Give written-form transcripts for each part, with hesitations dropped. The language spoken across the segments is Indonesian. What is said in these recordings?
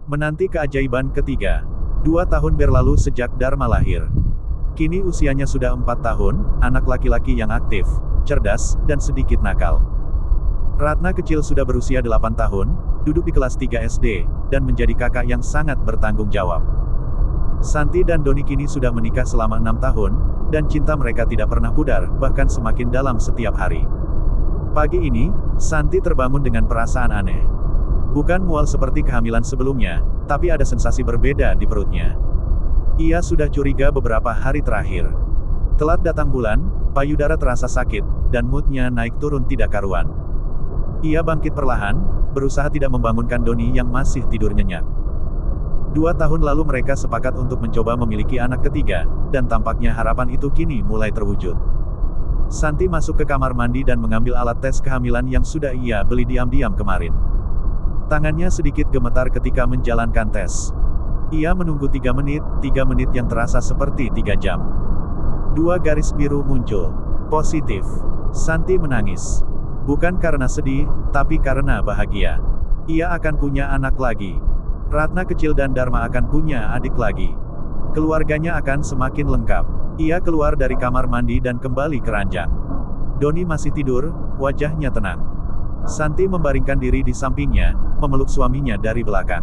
Menanti keajaiban ketiga. 2 tahun berlalu sejak Dharma lahir. Kini usianya sudah 4 tahun, anak laki-laki yang aktif, cerdas, dan sedikit nakal. Ratna kecil sudah berusia 8 tahun, duduk di kelas 3 SD, dan menjadi kakak yang sangat bertanggung jawab. Santi dan Doni kini sudah menikah selama 6 tahun, dan cinta mereka tidak pernah pudar, bahkan semakin dalam setiap hari. Pagi ini, Santi terbangun dengan perasaan aneh. Bukan mual seperti kehamilan sebelumnya, tapi ada sensasi berbeda di perutnya. Ia sudah curiga beberapa hari terakhir. Telat datang bulan, payudara terasa sakit, dan moodnya naik turun tidak karuan. Ia bangkit perlahan, berusaha tidak membangunkan Doni yang masih tidur nyenyak. 2 tahun lalu mereka sepakat untuk mencoba memiliki anak ketiga, dan tampaknya harapan itu kini mulai terwujud. Santi masuk ke kamar mandi dan mengambil alat tes kehamilan yang sudah ia beli diam-diam kemarin. Tangannya sedikit gemetar ketika menjalankan tes. Ia menunggu 3 menit yang terasa seperti 3 jam. 2 garis biru muncul. Positif. Santi menangis. Bukan karena sedih, tapi karena bahagia. Ia akan punya anak lagi. Ratna kecil dan Dharma akan punya adik lagi. Keluarganya akan semakin lengkap. Ia keluar dari kamar mandi dan kembali ke ranjang. Doni masih tidur, wajahnya tenang. Santi membaringkan diri di sampingnya, memeluk suaminya dari belakang.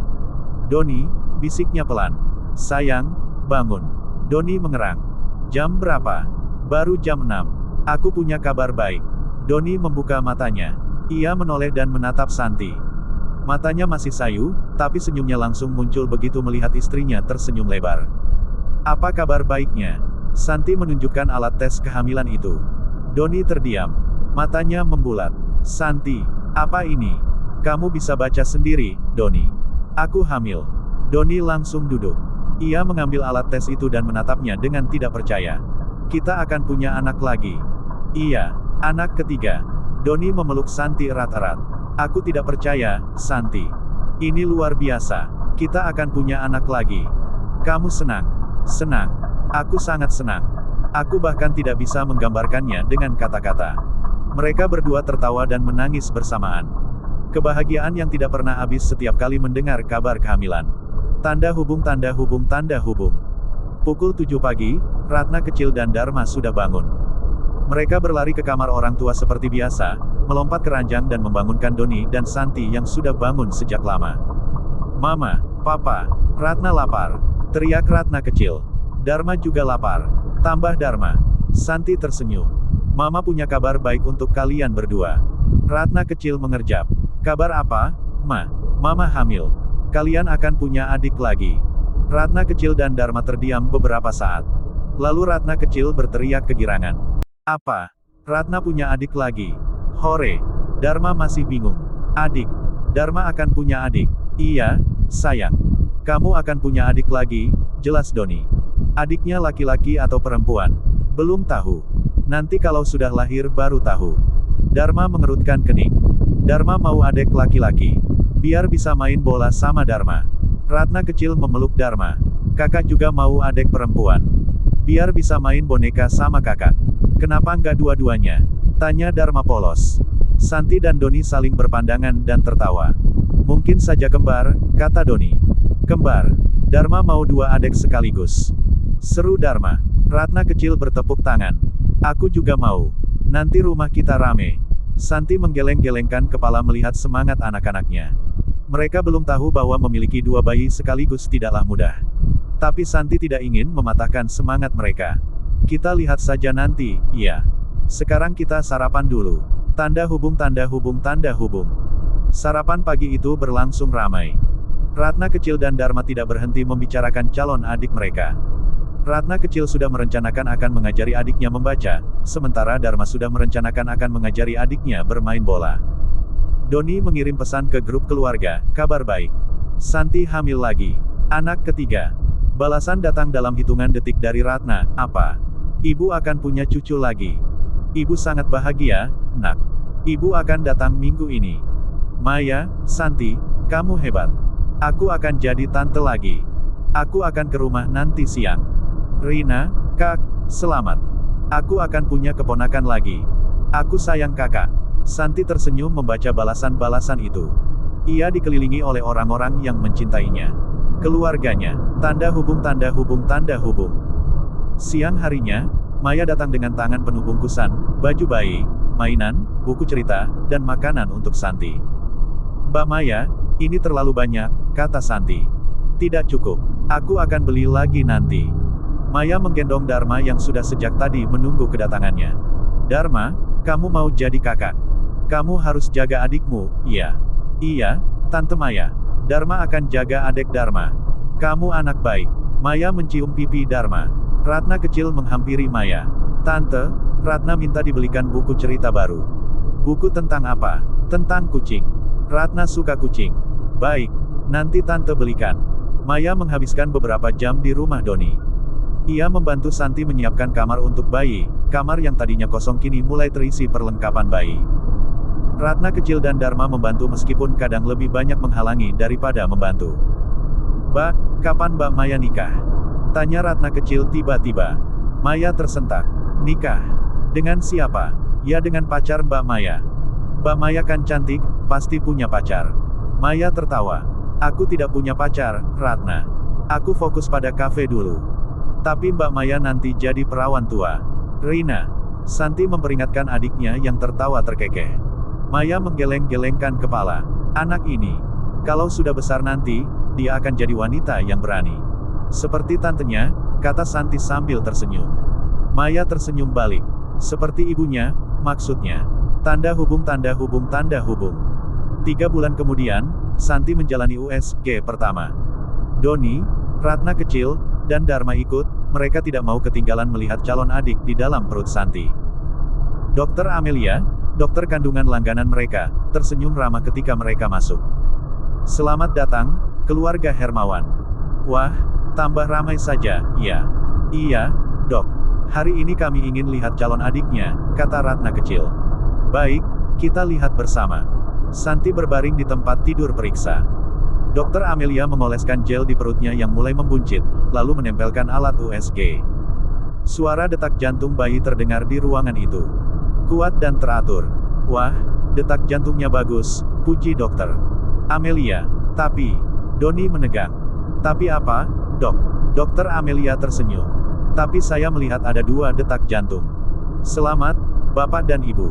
Doni, bisiknya pelan. Sayang, bangun. Doni mengerang. Jam berapa? Baru jam 6. Aku punya kabar baik. Doni membuka matanya. Ia menoleh dan menatap Santi. Matanya masih sayu, tapi senyumnya langsung muncul begitu melihat istrinya tersenyum lebar. Apa kabar baiknya? Santi menunjukkan alat tes kehamilan itu. Doni terdiam. Matanya membulat. Santi, apa ini? Kamu bisa baca sendiri, Doni. Aku hamil. Doni langsung duduk. Ia mengambil alat tes itu dan menatapnya dengan tidak percaya. Kita akan punya anak lagi. Iya, anak ketiga. Doni memeluk Santi erat-erat. Aku tidak percaya, Santi. Ini luar biasa. Kita akan punya anak lagi. Kamu senang? Senang. Aku sangat senang. Aku bahkan tidak bisa menggambarkannya dengan kata-kata. Mereka berdua tertawa dan menangis bersamaan. Kebahagiaan yang tidak pernah habis setiap kali mendengar kabar kehamilan. Tanda hubung, tanda hubung, tanda hubung. Pukul 7 pagi, Ratna kecil dan Dharma sudah bangun. Mereka berlari ke kamar orang tua seperti biasa, melompat ke ranjang dan membangunkan Doni dan Santi yang sudah bangun sejak lama. Mama, Papa, Ratna lapar. Teriak Ratna kecil. Dharma juga lapar. Tambah Dharma. Santi tersenyum. Mama punya kabar baik untuk kalian berdua. Ratna kecil mengerjap. Kabar apa, Ma? Mama hamil. Kalian akan punya adik lagi. Ratna kecil dan Dharma terdiam beberapa saat. Lalu Ratna kecil berteriak kegirangan. Apa? Ratna punya adik lagi. Hore. Dharma masih bingung. Adik. Dharma akan punya adik. Iya, sayang. Kamu akan punya adik lagi, jelas Doni. Adiknya laki-laki atau perempuan? Belum tahu. Nanti kalau sudah lahir baru tahu. Dharma mengerutkan kening. Dharma mau adik laki-laki. Biar bisa main bola sama Dharma. Ratna kecil memeluk Dharma. Kakak juga mau adik perempuan. Biar bisa main boneka sama kakak. Kenapa enggak dua-duanya? Tanya Dharma polos. Santi dan Doni saling berpandangan dan tertawa. Mungkin saja kembar, kata Doni. Kembar. Dharma mau 2 adik sekaligus. Seru Dharma. Ratna kecil bertepuk tangan. Aku juga mau. Nanti rumah kita rame. Santi menggeleng-gelengkan kepala melihat semangat anak-anaknya. Mereka belum tahu bahwa memiliki 2 bayi sekaligus tidaklah mudah. Tapi Santi tidak ingin mematahkan semangat mereka. Kita lihat saja nanti, ya. Sekarang kita sarapan dulu. Tanda hubung, tanda hubung, tanda hubung. Sarapan pagi itu berlangsung ramai. Ratna kecil dan Dharma tidak berhenti membicarakan calon adik mereka. Ratna kecil sudah merencanakan akan mengajari adiknya membaca, sementara Dharma sudah merencanakan akan mengajari adiknya bermain bola. Doni mengirim pesan ke grup keluarga, kabar baik. Santi hamil lagi. Anak ketiga. Balasan datang dalam hitungan detik dari Ratna, apa? Ibu akan punya cucu lagi. Ibu sangat bahagia, nak. Ibu akan datang minggu ini. Maya, Santi, kamu hebat. Aku akan jadi tante lagi. Aku akan ke rumah nanti siang. Rina, Kak, selamat. Aku akan punya keponakan lagi. Aku sayang kakak. Santi tersenyum membaca balasan-balasan itu. Ia dikelilingi oleh orang-orang yang mencintainya. Keluarganya. Tanda hubung tanda hubung tanda hubung. Siang harinya, Maya datang dengan tangan penuh bungkusan, baju bayi, mainan, buku cerita, dan makanan untuk Santi. "Mbak Maya, ini terlalu banyak," kata Santi. "Tidak cukup. Aku akan beli lagi nanti." Maya menggendong Dharma yang sudah sejak tadi menunggu kedatangannya. "Dharma, kamu mau jadi kakak? Kamu harus jaga adikmu, iya?" "Iya, Tante Maya. Dharma akan jaga adik Dharma. Kamu anak baik." Maya mencium pipi Dharma. Ratna kecil menghampiri Maya. "Tante, Ratna minta dibelikan buku cerita baru." "Buku tentang apa?" "Tentang kucing. Ratna suka kucing." "Baik, nanti Tante belikan." Maya menghabiskan beberapa jam di rumah Doni. Ia membantu Santi menyiapkan kamar untuk bayi. Kamar yang tadinya kosong kini mulai terisi perlengkapan bayi. Ratna kecil dan Dharma membantu meskipun kadang lebih banyak menghalangi daripada membantu. "Mbak, kapan Mbak Maya nikah?" tanya Ratna kecil tiba-tiba. Maya tersentak. "Nikah? Dengan siapa?" "Ya dengan pacar Mbak Maya." "Mbak Maya kan cantik, pasti punya pacar." Maya tertawa. "Aku tidak punya pacar, Ratna. Aku fokus pada kafe dulu." "Tapi Mbak Maya nanti jadi perawan tua." "Rina." Santi memperingatkan adiknya yang tertawa terkekeh. Maya menggeleng-gelengkan kepala. "Anak ini, kalau sudah besar nanti, dia akan jadi wanita yang berani. Seperti tantenya," kata Santi sambil tersenyum. Maya tersenyum balik. "Seperti ibunya, maksudnya." Tanda hubung tanda hubung tanda hubung. 3 bulan kemudian, Santi menjalani USG pertama. Doni, Ratna kecil, dan Dharma ikut, mereka tidak mau ketinggalan melihat calon adik di dalam perut Santi. Dokter Amelia, dokter kandungan langganan mereka, tersenyum ramah ketika mereka masuk. "Selamat datang, keluarga Hermawan." "Wah, tambah ramai saja, ya." "Iya, Dok. Hari ini kami ingin lihat calon adiknya," kata Ratna kecil. "Baik, kita lihat bersama." Santi berbaring di tempat tidur periksa. Dokter Amelia mengoleskan gel di perutnya yang mulai membuncit, lalu menempelkan alat USG. Suara detak jantung bayi terdengar di ruangan itu. Kuat dan teratur. "Wah, detak jantungnya bagus, puji dokter." "Amelia, tapi..." Doni menegang. "Tapi apa, Dok?" Dokter Amelia tersenyum. "Tapi saya melihat ada 2 detak jantung." "Selamat, Bapak dan Ibu."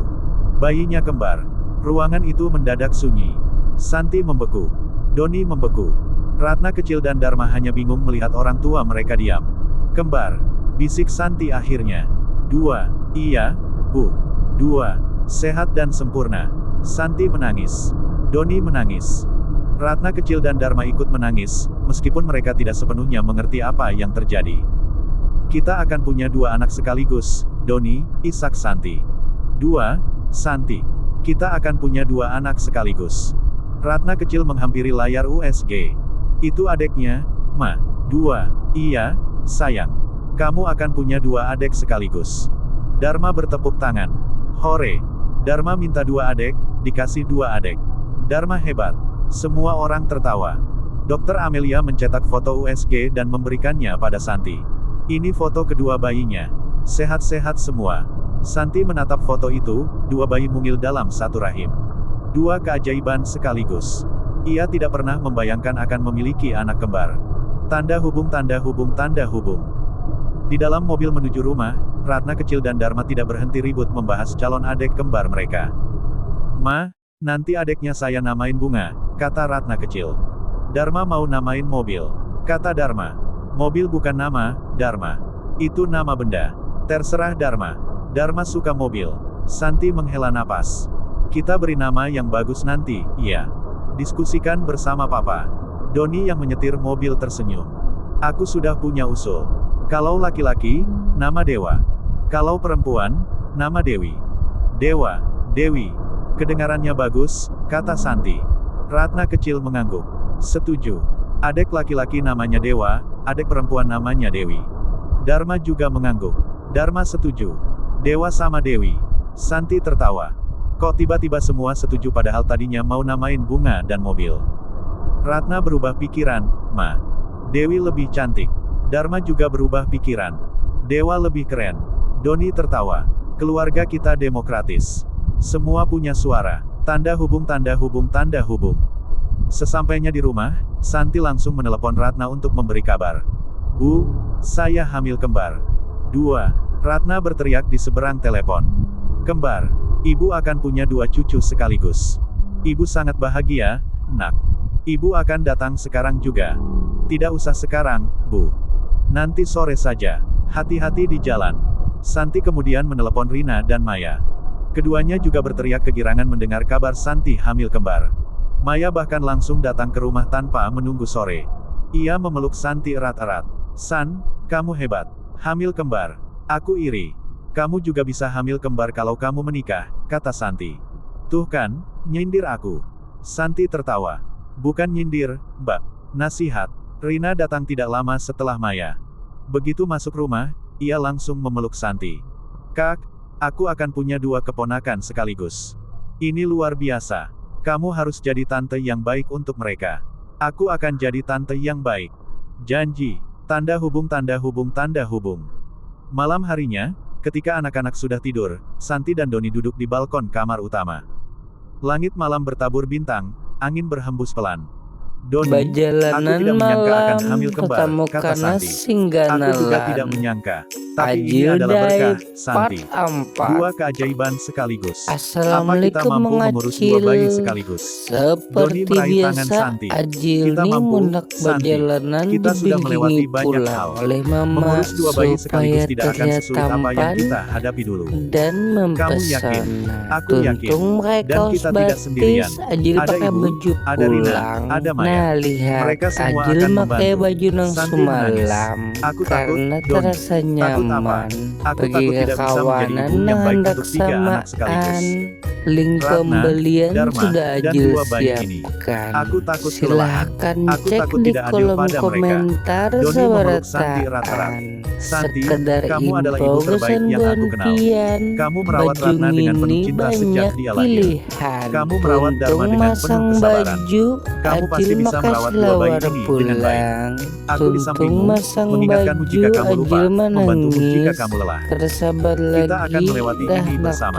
Bayinya kembar. Ruangan itu mendadak sunyi. Santi membeku. Doni membeku. Ratna kecil dan Dharma hanya bingung melihat orang tua mereka diam. "Kembar," bisik Santi akhirnya. "2, iya, Bu. 2, sehat dan sempurna." Santi menangis. Doni menangis. Ratna kecil dan Dharma ikut menangis, meskipun mereka tidak sepenuhnya mengerti apa yang terjadi. "Kita akan punya 2 anak sekaligus, Doni," isak Santi. "2, Santi. Kita akan punya 2 anak sekaligus." Ratna kecil menghampiri layar USG. "Itu adeknya, Ma." "2, iya, sayang. Kamu akan punya 2 adek sekaligus." Dharma bertepuk tangan. "Hore. Dharma minta 2 adek, dikasih 2 adek. Dharma hebat." Semua orang tertawa. Dokter Amelia mencetak foto USG dan memberikannya pada Santi. "Ini foto kedua bayinya. Sehat-sehat semua." Santi menatap foto itu, 2 bayi mungil dalam satu rahim. 2 keajaiban sekaligus. Ia tidak pernah membayangkan akan memiliki anak kembar. Tanda hubung tanda hubung tanda hubung. Di dalam mobil menuju rumah, Ratna kecil dan Dharma tidak berhenti ribut membahas calon adik kembar mereka. "Ma, nanti adeknya saya namain Bunga," kata Ratna kecil. "Dharma mau namain mobil," kata Dharma. "Mobil bukan nama, Dharma. Itu nama benda." "Terserah Dharma. Dharma suka mobil." Santi menghela napas. "Kita beri nama yang bagus nanti, iya. Diskusikan bersama Papa." Doni yang menyetir mobil tersenyum. "Aku sudah punya usul. Kalau laki-laki, nama Dewa. Kalau perempuan, nama Dewi." "Dewa, Dewi. Kedengarannya bagus," kata Santi. Ratna kecil mengangguk. "Setuju. Adek laki-laki namanya Dewa, adek perempuan namanya Dewi." Dharma juga mengangguk. Dharma setuju. "Dewa sama Dewi." Santi tertawa. Kok tiba-tiba semua setuju padahal tadinya mau namain bunga dan mobil? Ratna berubah pikiran, "Ma. Dewi lebih cantik." Dharma juga berubah pikiran. "Dewa lebih keren." Doni tertawa. "Keluarga kita demokratis. Semua punya suara." Tanda hubung tanda hubung tanda hubung. Sesampainya di rumah, Santi langsung menelepon Ratna untuk memberi kabar. Bu, saya hamil kembar. 2. Ratna berteriak di seberang telepon. Kembar. Ibu akan punya 2 cucu sekaligus. Ibu sangat bahagia, nak. Ibu akan datang sekarang juga. Tidak usah sekarang, Bu. Nanti sore saja. Hati-hati di jalan. Santi kemudian menelepon Rina dan Maya. Keduanya juga berteriak kegirangan mendengar kabar Santi hamil kembar. Maya bahkan langsung datang ke rumah tanpa menunggu sore. Ia memeluk Santi erat-erat. San, kamu hebat. Hamil kembar. Aku iri. Kamu juga bisa hamil kembar kalau kamu menikah, kata Santi. Tuh kan, nyindir aku. Santi tertawa. Bukan nyindir, Mbak. Nasihat. Rina datang tidak lama setelah Maya. Begitu masuk rumah, ia langsung memeluk Santi. Kak, aku akan punya 2 keponakan sekaligus. Ini luar biasa. Kamu harus jadi tante yang baik untuk mereka. Aku akan jadi tante yang baik. Janji. Tanda hubung tanda hubung tanda hubung. Malam harinya, ketika anak-anak sudah tidur, Santi dan Doni duduk di balkon kamar utama. Langit malam bertabur bintang, angin berhembus pelan. Doni, aku tidak menyangka akan hamil kembar, kata Santi. Aku juga tidak menyangka. Tapi ini adalah berkah, Santi. 2 keajaiban sekaligus. Apa kita mampu mengurus 2 bayi sekaligus? Doni meraih tangan Santi. Kita mampu, Santi. Kita sudah melewati banyak hal. Mengurus 2 bayi sekaligus tidak akan sesulit apa yang kita hadapi dulu. Kamu yakin? Aku yakin. Dan kita tidak sendirian. Ada ibu, ada Rina, ada Maya. Mereka semua akan membantu. Santi menangis. Aku takut, Doni. Takut apa? Aku takut tidak bisa menjadi ibu yang baik untuk 3 anak sekaligus. Link pembelian sudah dan 2 bayi ini. Aku takut kelelahan. Aku cek takut di tidak adil kolom pada mereka. komentar Doni memeluk Santi erat-erat. Santi, kamu adalah ibu terbaik yang aku kenal. Kamu merawat Ratna dengan penuh cinta sejak dia lahir. Kamu merawat Dharma dengan penuh kesabaran. Kamu pasti bisa merawat 2 bayi ini dengan baik. Aku di sampingmu, mengingatkanmu jika kamu lupa, membantumu jika kamu lelah. Kita akan melewati ini bersama.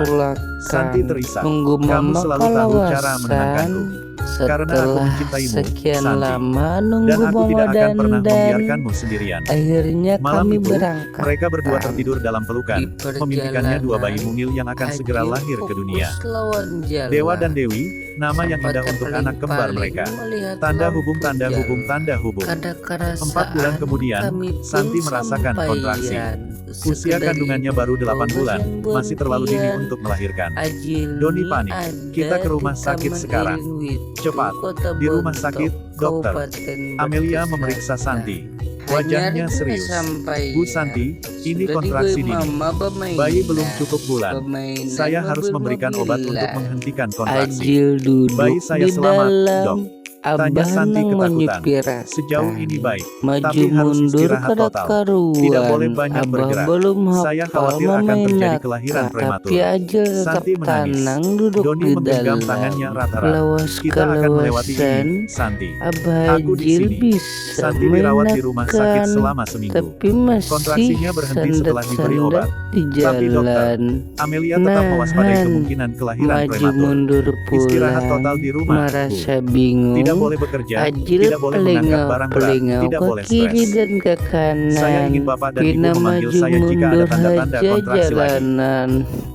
Santi terisak. Kamu selalu tahu cara menenangkanku. Karena aku mencintaimu, sekian Santi. lama Dan nunggu aku tidak akan Ramadan pernah dan membiarkanmu sendirian. akhirnya Malam kami itu, berangkat. mereka berdua tertidur dalam pelukan, Di memimpikannya 2 bayi perjalanan, mungil yang akan segera Adil lahir ke dunia. fokus lawan jalan. Dewa dan Dewi, nama yang Sampai indah untuk anak kembar terpaling-paling mereka. melihat Tanda lampu hubung tanda jalan. hubung tanda hubung. Kadang-kadang 4 bulan saat kemudian, kami pun Santi merasakan kontraksi. sampaian. Usia Sekedar kandungannya baru 8 bulan, itu masih terlalu dini berhentian. untuk melahirkan. Ajil Doni ini panik. ada Kita ke rumah di sakit Taman sekarang. Ilinwitu, Cepat. Kota Di rumah Bontok, sakit, dokter. Kabupaten Amelia Bekasi. memeriksa Santi. Hanya Wajahnya itu serius. sampaian. Bu Santi, ini Sudah kontraksi diberi dini. mama permainan. Bayi belum cukup bulan. Permainan Saya harus memberikan obat untuk mobil-mobilan. menghentikan kontraksi. Ajil duduk Bayi saya di selamat, dalam. dok. Tanya Abah Santi nang ketakutan. menyupirkan. Sejauh ini baik, Maju tapi harus mundur istirahat kada total. karuan. Tidak boleh banyak Abah bergerak. belum Saya hafal khawatir akan terjadi memenangkan, kelahiran prematur. tapi Ajil tetap Santi menangis. tenang duduk Doni di menggenggam dalam. tangannya erat-erat. Lawas Kita akan melewati kelawasan, ini, Santi. Abah Aku di Ajil sini. bisa Santi dirawat di rumah sakit menenangkan, selama seminggu. tapi masih Kontraksinya berhenti setelah diberi obat. di Tapi dokter, jalan. Amelia tetap mewaspadai Nahan, kemungkinan kelahiran maju prematur. mundur Istirahat pulang, total di rumah, Bu. merasa bingung. Tidak boleh bekerja, Ajil tidak boleh mengangkat barang berat, pelengau tidak ke boleh kiri stres. dan ke kanan. Saya ingin Bapak dan Ibu Pina memanggil maju saya jika ada mundur tanda-tanda aja kontraksi lagi. jalanan.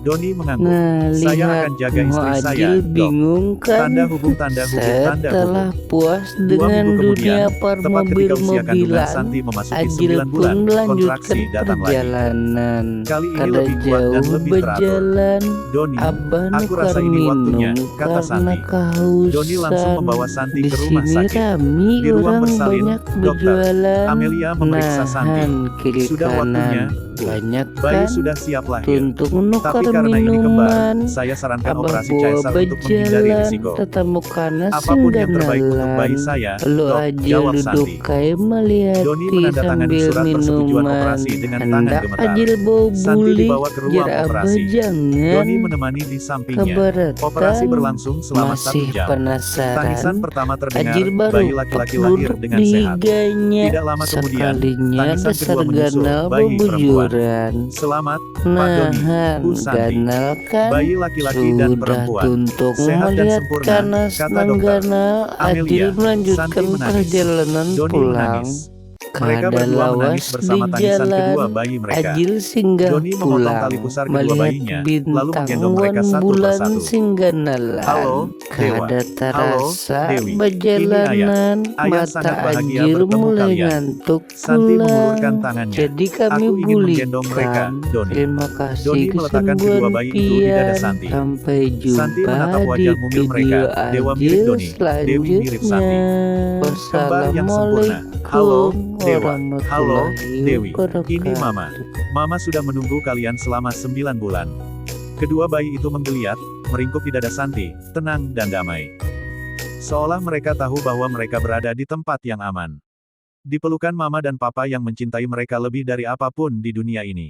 Doni mengangguk. Nah, Saya lihat akan jaga istri saya, Muadil dok. bingung kan? Tanda hubung tanda hubung tanda Setelah hubung. puas 2 dengan minggu kemudian, dunia tepat ketika usia kandungan permobil-mobilan, Santi memasuki Ajil 9 pun bulan, melanjutkan kontraksi datang lagi. perjalanan. Kali ini Kada lebih kuat dan jauh lebih teratur. berjalan, Doni, Abah aku nukar rasa ini waktunya, minum kata karena Santi. kehausan. Doni langsung membawa Santi Di ke rumah sini sakit. rami Di ruang orang bersalin, banyak dokter. berjualan. Amelia memeriksa Santi. Nahan kiri Sudah waktunya, kanan. Bu. Banyak Bayi kan? sudah siap lahir. Untuk menukar Tapi karena ini kembar, minuman. saya sarankan Abah operasi bawa caesar untuk menghindari berjalan, risiko. tetamu kana Apapun yang terbaik untuk singgalan. bayi saya, Lo dok, Ajil jawab duduk Santi. kayak melihati Doni menandatangani sambil surat persetujuan minuman. operasi dengan tangan Hendak gemetar. Ajil bau Santi buli, dibawa ke ruang jar Abah operasi. jangan Doni menemani di sampingnya. keberatan. Operasi berlangsung selama 1 Masih jam. penasaran. Tangisan pertama terdengar, Ajil baru bayi laki-laki lahir duduk dengan di sehat. higanya. Tidak lama kemudian, Sekalinya tangisan kedua menyusul, dasar bayi bebujuan. hiburan. Selamat, Pak Doni, Nahan Bu Santi. ganalkan Bayi laki-laki dan sudah perempuan. untuk Sehat dan melihat sempurna, Kanas kata dokter. Nanggana Amelia, adil melanjutkan Santi menangis. perjalanan Doni pulang. menangis. Mereka Keadaan berdua lawas menangis di bersama tangisan kedua jalan. bayi mereka. Ajil singgah Doni memotong pulang, tali pusar kedua melihat bayinya, lalu bintang menggendong mereka wan satu bulan persatu. singganalan. Halo, Dewa. Kada Halo, terasa Dewi. berjalanan, Ini Ayah mata sangat bahagia Ajil bertemu mulai kalian. ngantuk Santi pulang. mengulurkan tangannya. Jadi kami Aku ingin menggendong mereka, pulihkan. Doni. Terima kasih Doni meletakkan kedua kesembuhan bayi itu di dada pian. Santi. Sampai jumpa Santi menatap di wajah mumil mereka. video Dewa mirip Ajil Doni, Dewi mirip Santi. selanjutnya. Kembar yang sempurna. Halo, Dewa. Halo, warahmatullahi Dewi. wabarakatuh. Ini Mama. Mama sudah menunggu kalian selama 9 bulan. Kedua bayi itu menggeliat, meringkuk di dada Santi, tenang dan damai. Seolah mereka tahu bahwa mereka berada di tempat yang aman. Dipelukan Mama dan Papa yang mencintai mereka lebih dari apapun di dunia ini.